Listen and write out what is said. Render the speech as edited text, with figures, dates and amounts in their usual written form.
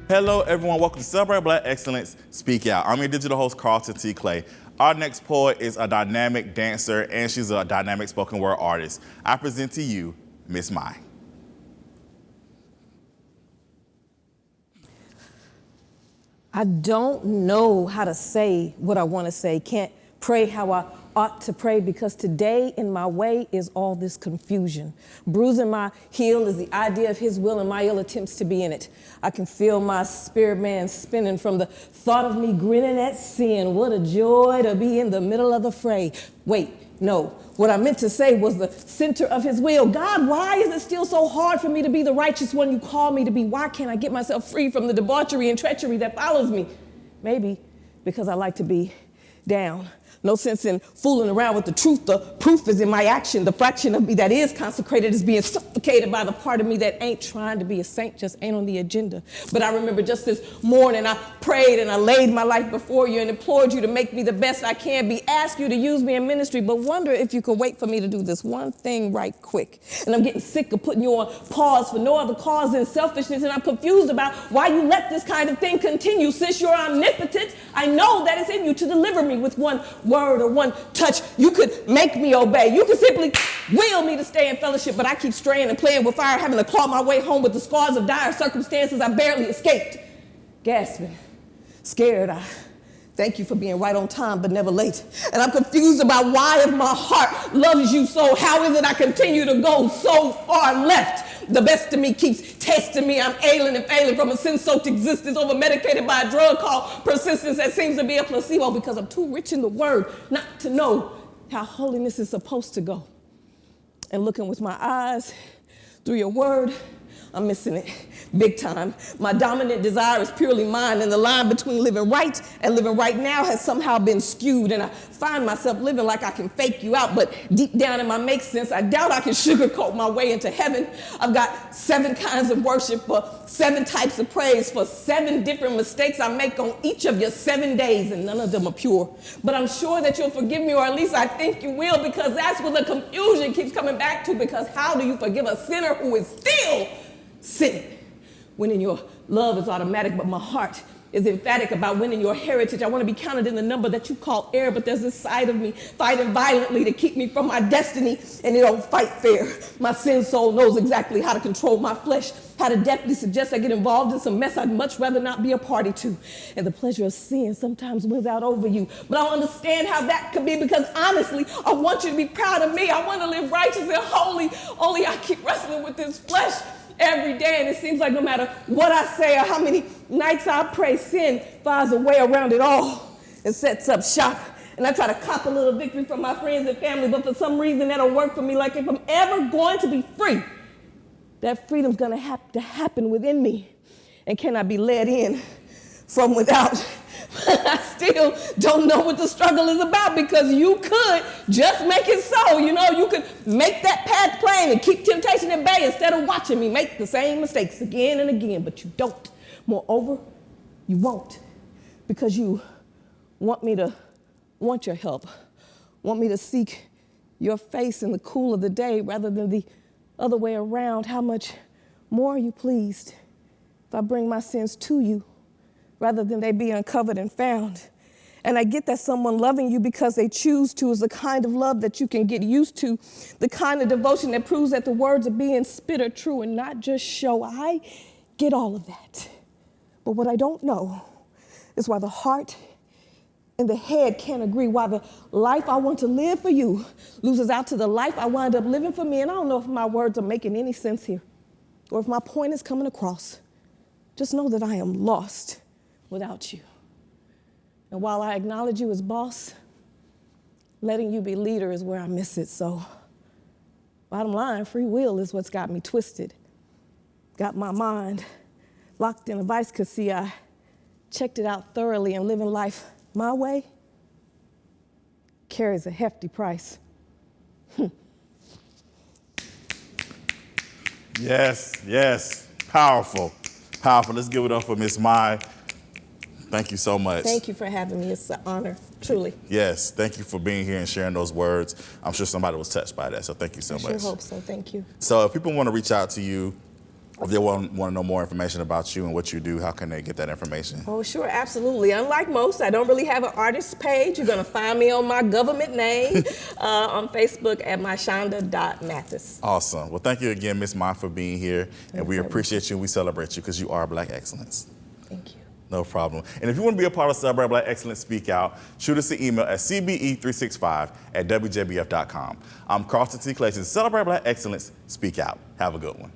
Hello, everyone. Welcome to Celebrate Black Excellence Speak Out. I'm your digital host, Carlton T. Clay. Our next poet is a dynamic dancer, and she's a dynamic spoken word artist. I present to you, Miss Mai. I don't know how to say what I want to say. Can't pray how I ought to pray because today in my way is all this confusion. Bruising my heel is the idea of his will and my ill attempts to be in it. I can feel my spirit man spinning from the thought of me grinning at sin. What a joy to be in the middle of the fray. Wait, no. What I meant to say was the center of his will. God, why is it still so hard for me to be the righteous one you call me to be? Why can't I get myself free from the debauchery and treachery that follows me? Maybe because I like to be down. No sense in fooling around with the truth. The proof is in my action. The fraction of me that is consecrated is being suffocated by the part of me that ain't trying to be a saint, just ain't on the agenda. But I remember just this morning, I prayed and I laid my life before you and implored you to make me the best I can be, asked you to use me in ministry, but wonder if you could wait for me to do this one thing right quick. And I'm getting sick of putting you on pause for no other cause than selfishness, and I'm confused about why you let this kind of thing continue. Since you're omnipotent, I know that it's in you to deliver me with one word or one touch. You could make me obey. You could simply will me to stay in fellowship, but I keep straying and playing with fire, having to claw my way home with the scars of dire circumstances I barely escaped. Gasping, scared, I thank you for being right on time, but never late. And I'm confused about why, if my heart loves you so, how is it I continue to go so far left? The best of me keeps testing me. I'm ailing and failing from a sin-soaked existence, over-medicated by a drug called persistence that seems to be a placebo because I'm too rich in the word not to know how holiness is supposed to go. And looking with my eyes through your word, I'm missing it big time. My dominant desire is purely mine, and the line between living right and living right now has somehow been skewed, and I find myself living like I can fake you out, but deep down in my make sense, I doubt I can sugarcoat my way into heaven. I've got 7 kinds of worship for 7 types of praise for 7 different mistakes I make on each of your 7 days, and none of them are pure. But I'm sure that you'll forgive me, or at least I think you will, because that's what the confusion keeps coming back to, because how do you forgive a sinner who is still sinning? Winning your love is automatic, but my heart is emphatic about winning your heritage. I want to be counted in the number that you call heir, but there's this side of me fighting violently to keep me from my destiny, and it don't fight fair. My sin soul knows exactly how to control my flesh, how to deftly suggest I get involved in some mess I'd much rather not be a party to. And the pleasure of sin sometimes wins out over you. But I don't understand how that could be, because honestly, I want you to be proud of me. I want to live righteous and holy, only I keep wrestling with this flesh every day, and it seems like no matter what I say or how many nights I pray, sin finds a way around it all and sets up shop. And I try to cop a little victory from my friends and family, but for some reason that don't work for me. Like if I'm ever going to be free, that freedom's gonna have to happen within me and cannot be led in from without. I still don't know what the struggle is about, because you could just make it so. You know, you could make that path plain and keep temptation at bay instead of watching me make the same mistakes again and again, but you don't. Moreover, you won't, because you want me to want your help, want me to seek your face in the cool of the day rather than the other way around. How much more are you pleased if I bring my sins to you rather than they be uncovered and found? And I get that someone loving you because they choose to is the kind of love that you can get used to, the kind of devotion that proves that the words are being spit are true and not just show. I get all of that. But what I don't know is why the heart and the head can't agree, why the life I want to live for you loses out to the life I wind up living for me. And I don't know if my words are making any sense here or if my point is coming across. Just know that I am lost without you. And while I acknowledge you as boss, letting you be leader is where I miss it. So bottom line, free will is what's got me twisted, got my mind locked in a vice, because see, I checked it out thoroughly, and living life my way carries a hefty price. Yes, powerful. Let's give it up for Miss Mai. Thank you so much. Thank you for having me. It's an honor, truly. Yes, thank you for being here and sharing those words. I'm sure somebody was touched by that, so thank you so much. I sure hope so. Thank you. So if people want to reach out to you, If they want to know more information about you and what you do, how can they get that information? Oh, sure, absolutely. Unlike most, I don't really have an artist page. You're going to find me on my government name on Facebook at myshonda.mathis. Awesome. Well, thank you again, Miss Mai, for being here. And we appreciate you and we celebrate you because you are Black Excellence. Thank you. No problem. And if you want to be a part of Celebrate Black Excellence Speak Out, shoot us an email at CBE365@WJBF.com. I'm Carlton T. Clayton. Celebrate Black Excellence Speak Out. Have a good one.